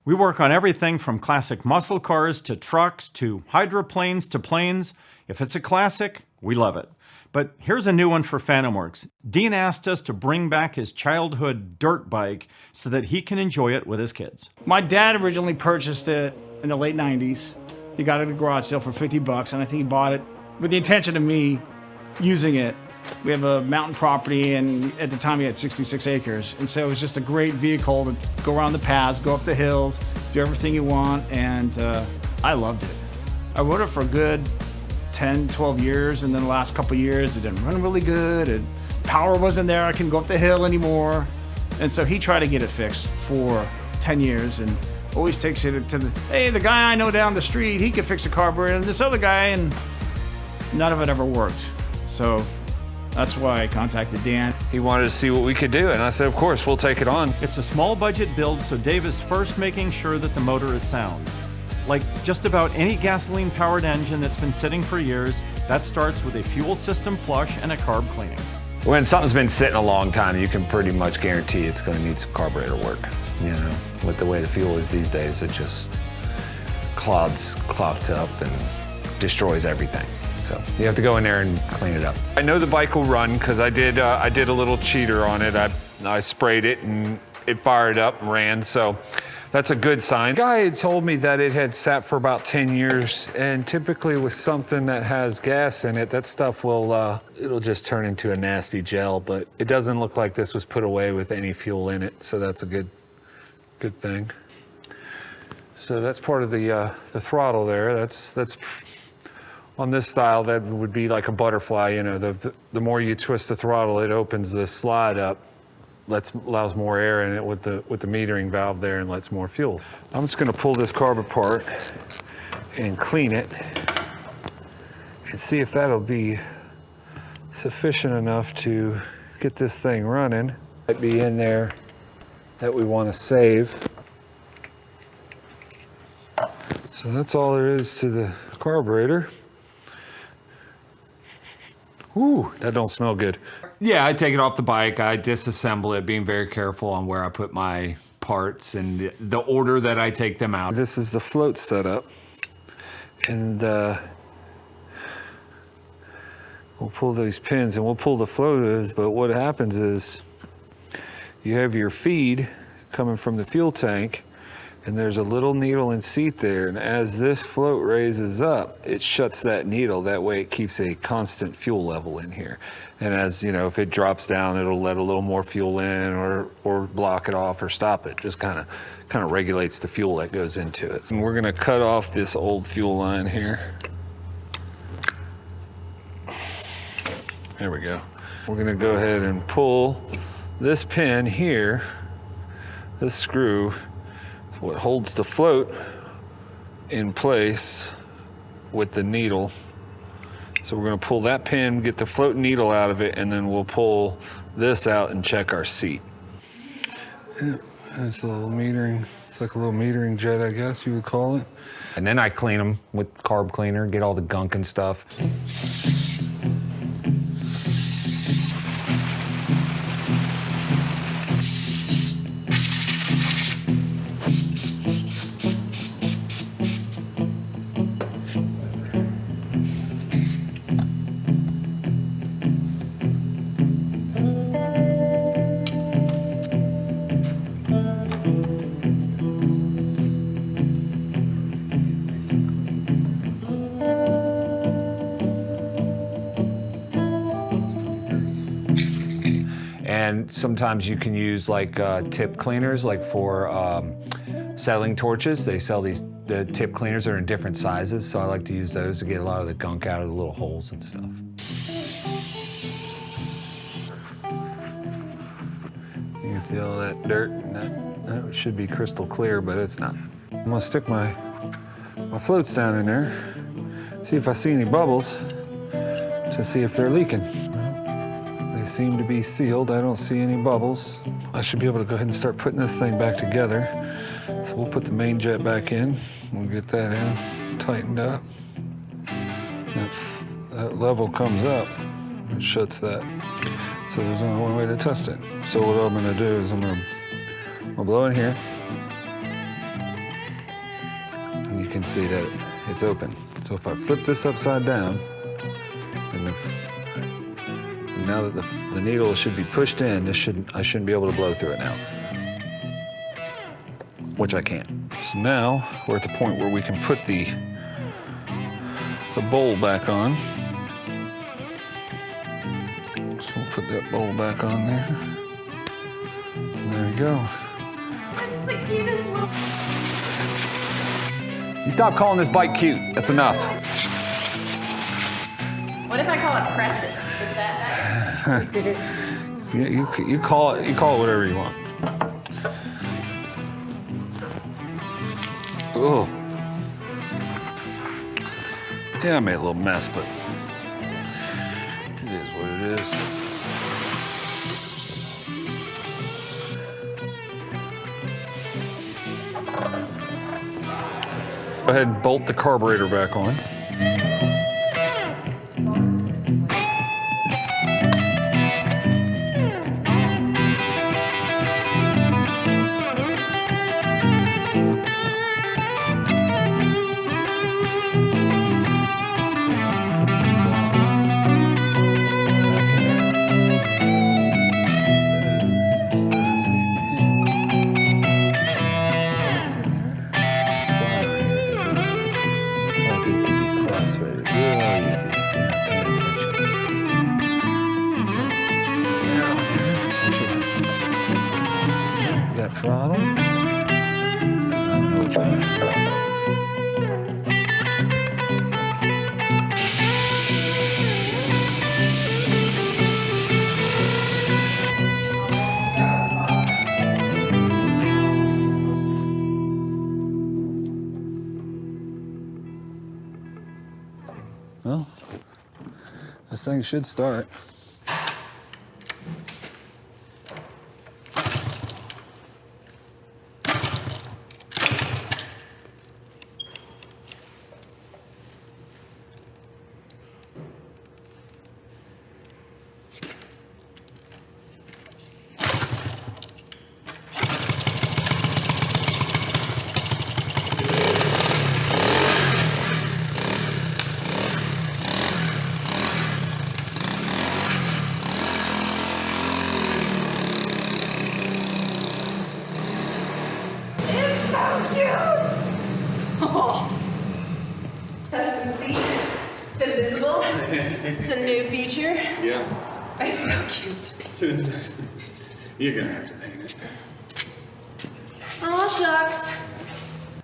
We work on everything from classic muscle cars to trucks to hydroplanes to planes. If it's a classic, we love it. But here's a new one for FantomWorks. Dean asked us to bring back his childhood dirt bike so that he can enjoy it with his kids. My dad originally purchased it in the late 90s. He got it at a garage sale for 50 bucks, and I think he bought it with the intention of me using it. We have a mountain property, and at the time he had 66 acres. And so it was just a great vehicle to go around the paths, go up the hills, do everything you want, and I loved it. I rode it for a good 10, 12 years, and then the last couple of years it didn't run really good, and power wasn't there, I couldn't go up the hill anymore. And so he tried to get it fixed for 10 years, and always takes it to the guy I know down the street, he could fix a carburetor, and this other guy, and none of it ever worked. So that's why I contacted Dan. He wanted to see what we could do, and I said, of course, we'll take it on. It's a small budget build, so Dave is first making sure that the motor is sound. Like just about any gasoline-powered engine that's been sitting for years, that starts with a fuel system flush and a carb cleaning. When something's been sitting a long time, you can pretty much guarantee it's going to need some carburetor work. You know, with the way the fuel is these days, it just clogs up and destroys everything. So you have to go in there and clean it up. I know the bike will run because I did a little cheater on it. I sprayed it and it fired up and ran, so that's a good sign. The guy had told me that it had sat for about 10 years, and typically with something that has gas in it, that stuff will, it'll just turn into a nasty gel, but it doesn't look like this was put away with any fuel in it, so that's a good thing. So that's part of the throttle there. That's on this style, that would be like a butterfly, you know, the more you twist the throttle, it opens the slide up, allows more air in it with the metering valve there and lets more fuel. I'm just gonna pull this carb apart and clean it and see if that'll be sufficient enough to get this thing running. Might be in there that we want to save. So that's all there is to the carburetor. Ooh, that don't smell good. Yeah, I take it off the bike, I disassemble it, being very careful on where I put my parts and the order that I take them out. This is the float setup, and we'll pull these pins and we'll pull the floaters, but what happens is you have your feed coming from the fuel tank, and there's a little needle and seat there, and as this float raises up, it shuts that needle. That way it keeps a constant fuel level in here. And as you know, if it drops down, it'll let a little more fuel in or block it off or stop it. Just kind of regulates the fuel that goes into it. And we're gonna cut off this old fuel line here. There we go. We're gonna go ahead and pull this pin here, this screw, what holds the float in place with the needle. So we're gonna pull that pin, get the float needle out of it, and then we'll pull this out and check our seat. Yeah, that's a little metering. It's like a little metering jet, I guess you would call it. And then I clean them with carb cleaner, get all the gunk and stuff. And sometimes you can use like tip cleaners, like for settling torches. They sell the tip cleaners that are in different sizes, so I like to use those to get a lot of the gunk out of the little holes and stuff. You can see all that dirt, and that should be crystal clear, but it's not. I'm gonna stick my floats down in there, see if I see any bubbles, to see if they're leaking. They seem to be sealed. I don't see any bubbles. I should be able to go ahead and start putting this thing back together. So we'll put the main jet back in. We'll get that in, tightened up. If that level comes up, it shuts that. So there's only one way to test it. So what I'm gonna do is I'm gonna blow in here. can see that it's open. So if I flip this upside down, and now that the needle should be pushed in, I shouldn't be able to blow through it now, which I can't. So now we're at the point where we can put the bowl back on. So we'll put that bowl back on there. And there we go. That's the cutest little... You stop calling this bike cute. That's enough. What if I call it Precious? Is that better? You call it whatever you want. Oh. Yeah, I made a little mess, but it is what it is. Go ahead and bolt the carburetor back on. Throttle. I don't know which one. Well, this thing should start. Custom seat. It's invisible. It's a new feature. Yeah. It's so cute. You're gonna have to paint it. Oh, shucks.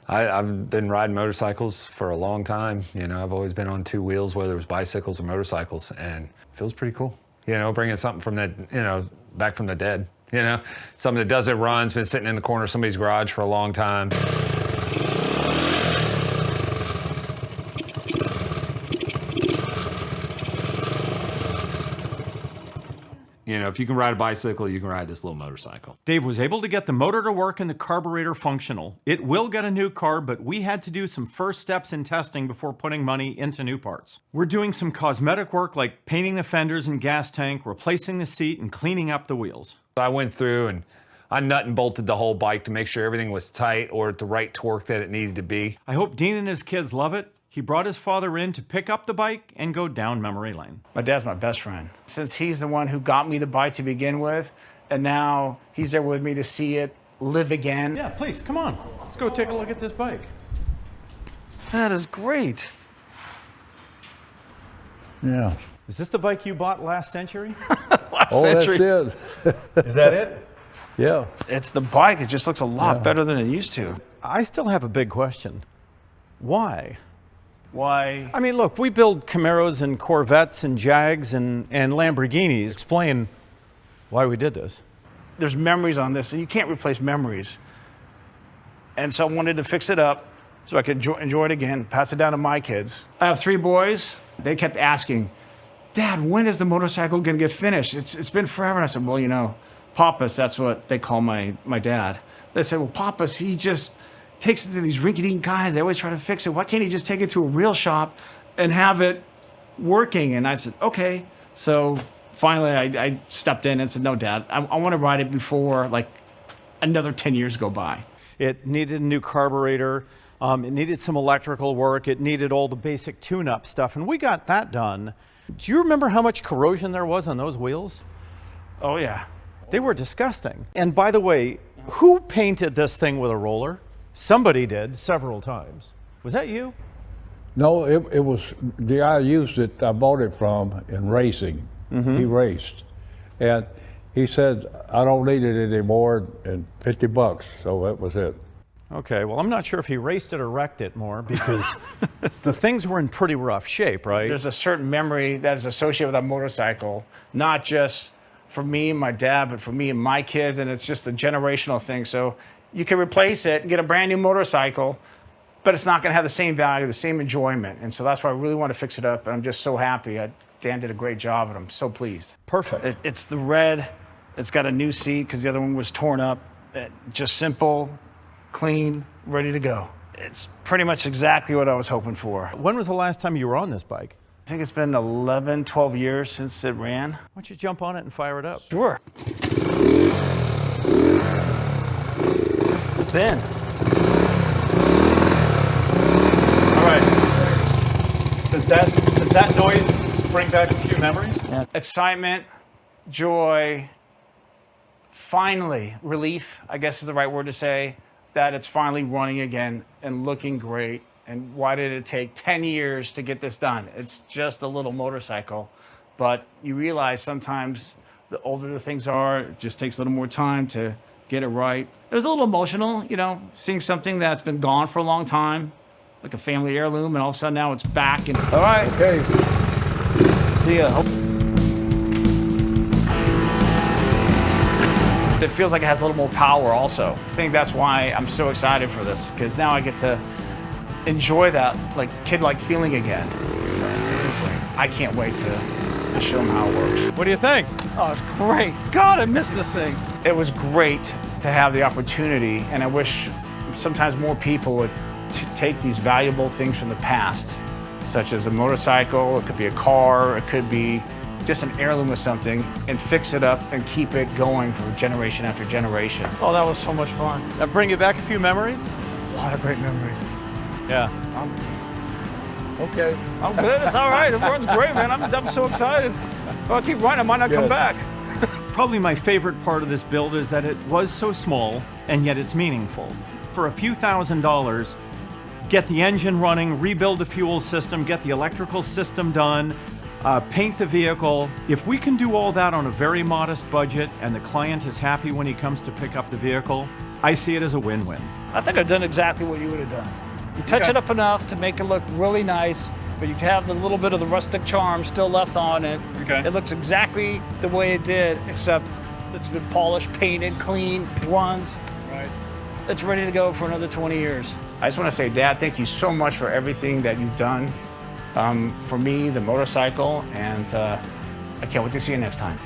I've been riding motorcycles for a long time. You know, I've always been on two wheels, whether it was bicycles or motorcycles, and it feels pretty cool. You know, bringing something from the, back from the dead. You know, something that doesn't run, it's been sitting in the corner of somebody's garage for a long time. You know, if you can ride a bicycle, you can ride this little motorcycle. Dave was able to get the motor to work and the carburetor functional. It will get a new carb, but we had to do some first steps in testing before putting money into new parts. We're doing some cosmetic work like painting the fenders and gas tank, replacing the seat, and cleaning up the wheels. I went through and I nut and bolted the whole bike to make sure everything was tight or at the right torque that it needed to be. I hope Dean and his kids love it. He brought his father in to pick up the bike and go down memory lane. My dad's my best friend. Since he's the one who got me the bike to begin with, and now he's there with me to see it live again. Yeah, please, come on. Let's go take a look at this bike. That is great. Yeah. Is this the bike you bought last century? That's it. Is that it? Yeah. It's the bike. It just looks a lot better than it used to. I still have a big question. Why? Why? I mean, look, we build Camaros and Corvettes and Jags and Lamborghinis. Explain why we did this. There's memories on this, and you can't replace memories. And so I wanted to fix it up so I could enjoy it again, pass it down to my kids. I have 3 boys. They kept asking, Dad, when is the motorcycle gonna get finished? It's been forever. And I said, well, you know, Papas, that's what they call my dad. They said, well, Papas, he just takes it to these rinky-dink guys. They always try to fix it. Why can't he just take it to a real shop and have it working? And I said, okay. So finally I stepped in and said, no, Dad, I want to ride it before like another 10 years go by. It needed a new carburetor. It needed some electrical work. It needed all the basic tune-up stuff, and we got that done. Do you remember how much corrosion there was on those wheels? Oh, yeah. They were disgusting. And by the way, who painted this thing with a roller? Somebody did several times. Was that you? No, it was the guy I used it. I bought it from in racing. He raced, and he said, "I don't need it anymore," and $50. So that was it. Okay, well, I'm not sure if he raced it or wrecked it more because the things were in pretty rough shape, right? There's a certain memory that is associated with that motorcycle, not just for me and my dad, but for me and my kids, and it's just a generational thing. So you can replace it and get a brand new motorcycle, but it's not going to have the same value, the same enjoyment. And so that's why I really want to fix it up, and I'm just so happy. Dan did a great job, and I'm so pleased. Perfect. It's the red. It's got a new seat because the other one was torn up. Just simple, clean, ready to go. It's pretty much exactly what I was hoping for. When was the last time you were on this bike? I think it's been 11, 12 years since it ran. Why don't you jump on it and fire it up? Sure. It's been. All right. Does that noise bring back a few memories? Yeah. Excitement, joy, finally, relief, I guess is the right word to say, that it's finally running again and looking great. And why did it take 10 years to get this done? It's just a little motorcycle, but you realize sometimes the older the things are, it just takes a little more time to get it right. It was a little emotional, you know, seeing something that's been gone for a long time, like a family heirloom, and all of a sudden now it's back. And all right, Okay. see ya. It feels like it has a little more power also. I think that's why I'm so excited for this, because now I get to enjoy that like kid-like feeling again. So I can't wait to show them how it works. What do you think? Oh, it's great. God, I miss this thing. It was great to have the opportunity, and I wish sometimes more people would take these valuable things from the past, such as a motorcycle, it could be a car, it could be just an heirloom of something, and fix it up and keep it going for generation after generation. Oh, that was so much fun. That bring you back a few memories? A lot of great memories. Yeah. Okay. I'm good. It's all right. It runs great, man. I'm so excited. I'll keep running. I might not come Good. back. Probably my favorite part of this build is that it was so small, and yet it's meaningful. For a few $1,000s, get the engine running, rebuild the fuel system, get the electrical system done, paint the vehicle. If we can do all that on a very modest budget and the client is happy when he comes to pick up the vehicle, I see it as a win-win. I think I've done exactly what you would have done. You touch it up enough to make it look really nice, but you have the little bit of the rustic charm still left on it. Okay. It looks exactly the way it did, except it's been polished, painted, clean, runs. Right. It's ready to go for another 20 years. I just want to say, Dad, thank you so much for everything that you've done for me, the motorcycle, and I can't wait to see you next time.